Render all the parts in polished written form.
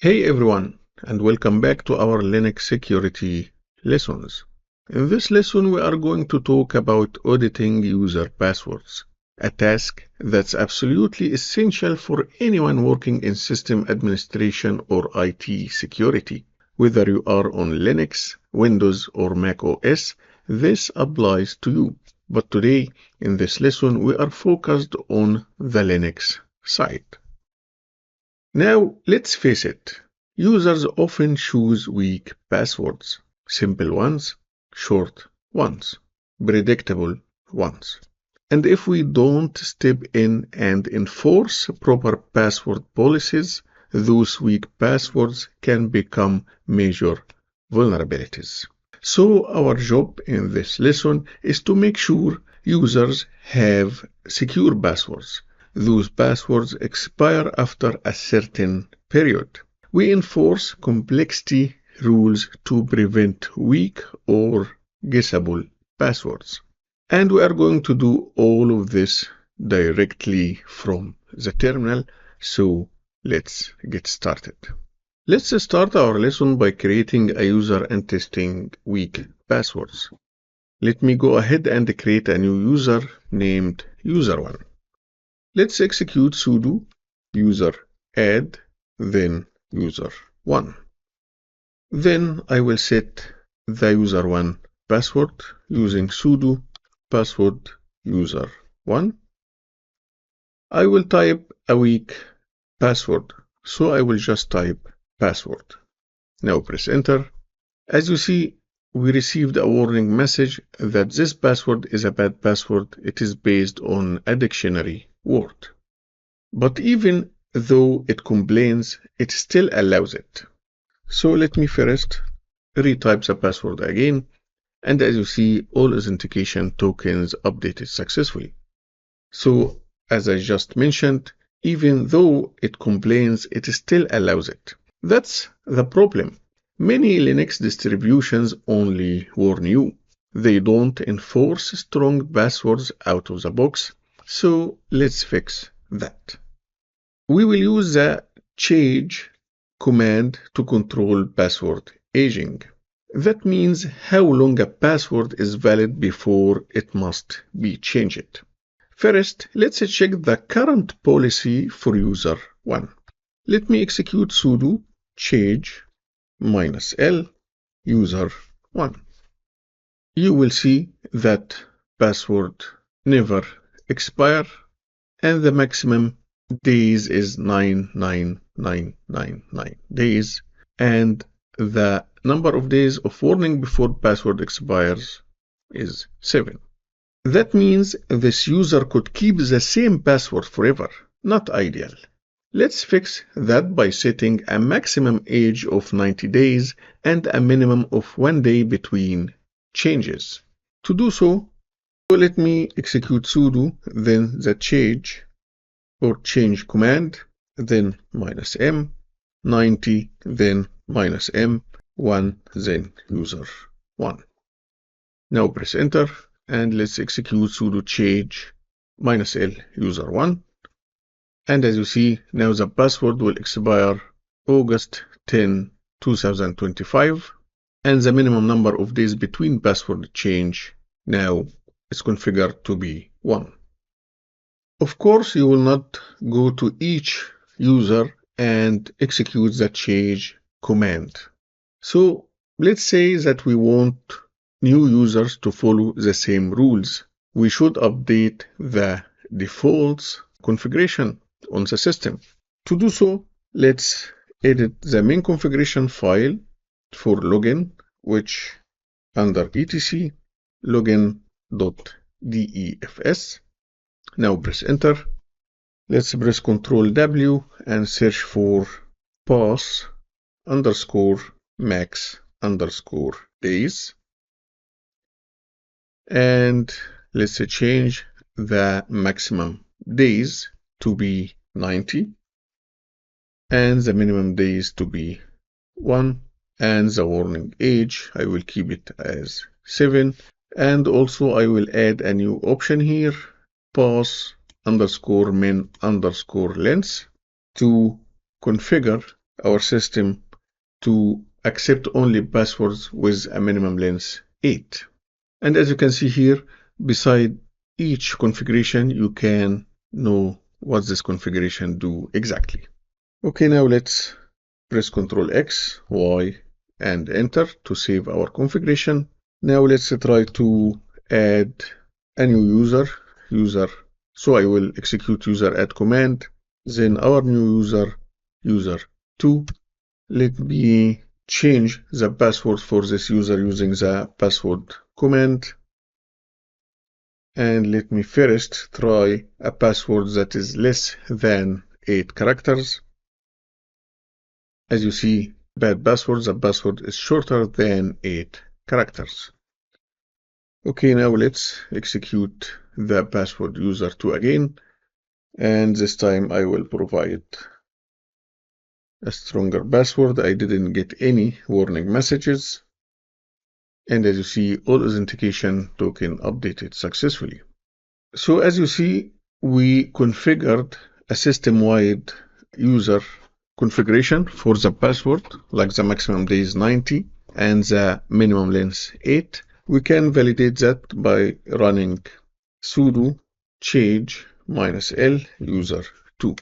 Hey everyone, and welcome back to our Linux security lessons. In this lesson, we are going to talk about auditing user passwords, a task that's absolutely essential for anyone working in system administration or IT security. Whether you are on Linux, Windows, or Mac OS, this applies to you. But today, in this lesson, we are focused on the Linux side. Now, let's face it, users often choose weak passwords, simple ones, short ones, predictable ones. And if we don't step in and enforce proper password policies, those weak passwords can become major vulnerabilities. So our job in this lesson is to make sure users have secure passwords. Those passwords expire after a certain period. We enforce complexity rules to prevent weak or guessable passwords. And we are going to do all of this directly from the terminal. So let's get started. Let's start our lesson by creating a user and testing weak passwords. Let me go ahead and create a new user named user1. Let's execute sudo user add, then user1. Then I will set the user1 password using sudo password user1. I will type a weak password, so I will just type password. Now press enter. As you see, we received a warning message that this password is a bad password. It is based on a dictionary word. But even though it complains, it still allows it. So let me first retype the password again. And as you see, all authentication tokens updated successfully. So as I just mentioned, even though it complains, it still allows it. That's the problem. Many Linux distributions only warn you. They don't enforce strong passwords out of the box. So let's fix that. We will use the change command to control password aging. That means how long a password is valid before it must be changed. First, let's check the current policy for user 1. Let me execute sudo change -l user1. You will see that password never expire and the maximum days is 99999 days, and the number of days of warning before password expires is 7. That means this user could keep the same password forever. Not ideal. Let's fix that by setting a maximum age of 90 days and a minimum of 1 day between changes. To do so, let me execute sudo, then the change or change command, then -m, 90, then -m, 1, then user1. Now press enter and let's execute sudo change -l user1. And as you see, now the password will expire August 10, 2025, and the minimum number of days between password change now is configured to be 1. Of course, you will not go to each user and execute the change command. So let's say that we want new users to follow the same rules. We should update the defaults configuration on the system. To do so, let's edit the main configuration file for login, which under etc login.defs. Now press enter. Let's press Ctrl W and search for pass_max_days. And let's change the maximum days to be 90 and the minimum days to be 1, and the warning age I will keep it as 7, and also I will add a new option here, pass_min_length, to configure our system to accept only passwords with a minimum length 8. And as you can see here, beside each configuration, you can know what this configuration do exactly. Okay, now let's press Ctrl X, Y, and enter to save our configuration. Now let's try to add a new user. So I will execute user add command, then our new user2. Let me change the password for this user using the password command. And let me first try a password that is less than 8 characters. As you see, bad password, the password is shorter than 8 characters. Okay, now let's execute the password user2 again. And this time I will provide a stronger password. I didn't get any warning messages. And as you see, all authentication token updated successfully. So as you see, we configured a system-wide user configuration for the password, like the maximum day is 90 and the minimum length 8. We can validate that by running sudo change -l user2.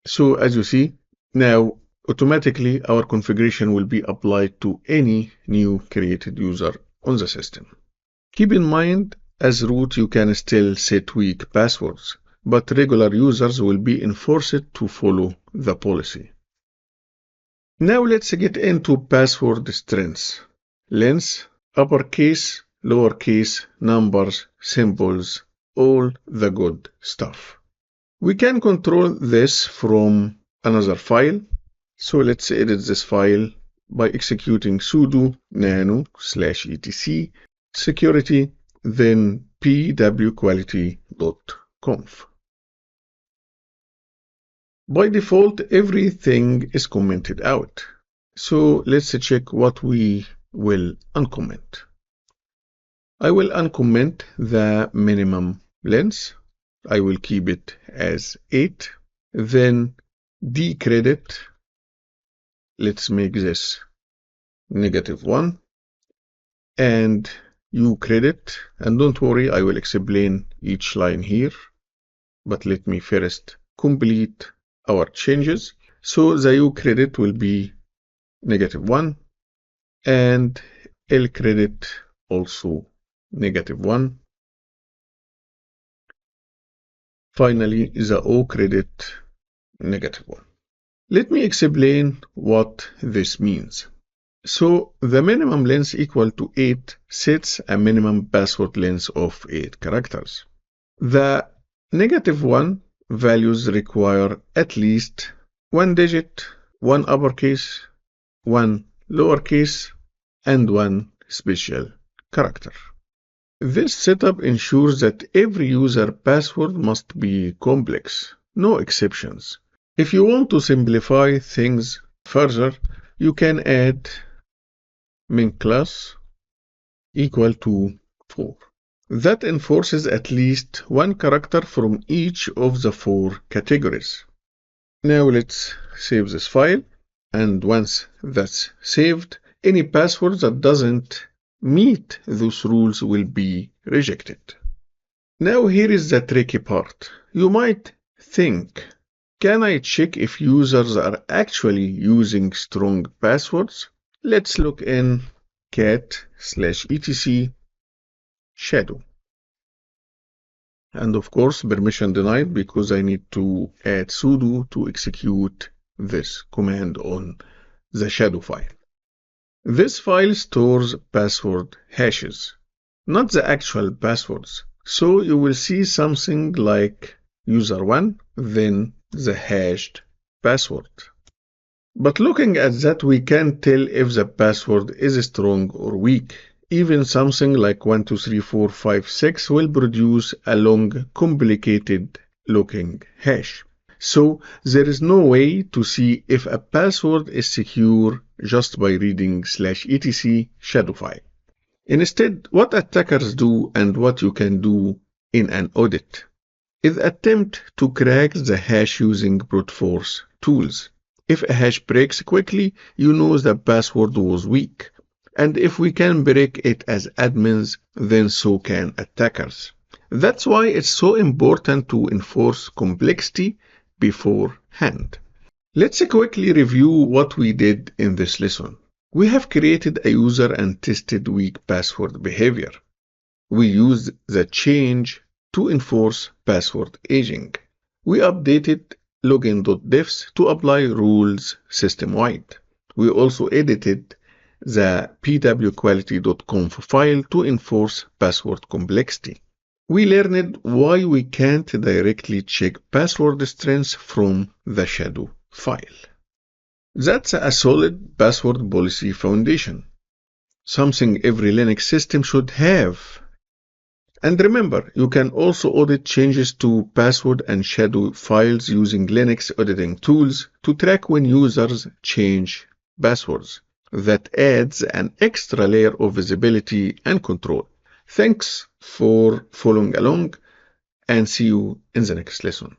So as you see, now automatically our configuration will be applied to any new created user on the system. Keep in mind, as root you can still set weak passwords, but regular users will be enforced to follow the policy. Now let's get into password strengths. Length, uppercase, lowercase, numbers, symbols, all the good stuff. We can control this from another file. So let's edit this file by executing sudo nano/etc security, then pwquality.conf. By default, everything is commented out. So let's check what we will uncomment. I will uncomment the minimum length. I will keep it as 8. Then decredit. Let's make this -1. And ucredit. And don't worry, I will explain each line here. But let me first complete our changes. So the ucredit will be -1 and lcredit also -1. Finally, the ocredit -1. Let me explain what this means. So the minimum length equal to 8 sets a minimum password length of 8 characters. The -1 values require at least 1 digit, 1 uppercase, 1 lowercase, and 1 special character. This setup ensures that every user password must be complex, no exceptions. If you want to simplify things further, you can add min class equal to 4. That enforces at least 1 character from each of the 4 categories. Now let's save this file, and once that's saved, any password that doesn't meet those rules will be rejected. Now here is the tricky part. You might think, can I check if users are actually using strong passwords? Let's look in cat/etc shadow. And of course, permission denied because I need to add sudo to execute this command on the shadow file. This file stores password hashes, not the actual passwords. So you will see something like user1, then the hashed password. But looking at that, we can't tell if the password is strong or weak. Even something like 1, 2, 3, 4, 5, 6 will produce a long, complicated looking hash. So there is no way to see if a password is secure just by reading /etc shadow file. Instead, what attackers do and what you can do in an audit is attempt to crack the hash using brute force tools. If a hash breaks quickly, you know the password was weak. And if we can break it as admins, then so can attackers. That's why it's so important to enforce complexity beforehand. Let's quickly review what we did in this lesson. We have created a user and tested weak password behavior. We used the change to enforce password aging. We updated login.diffs to apply rules system-wide. We also edited the pwquality.conf file to enforce password complexity. We learned why we can't directly check password strengths from the shadow file. That's a solid password policy foundation, something every Linux system should have. And remember, you can also audit changes to password and shadow files using Linux auditing tools to track when users change passwords. That adds an extra layer of visibility and control. Thanks for following along, and see you in the next lesson.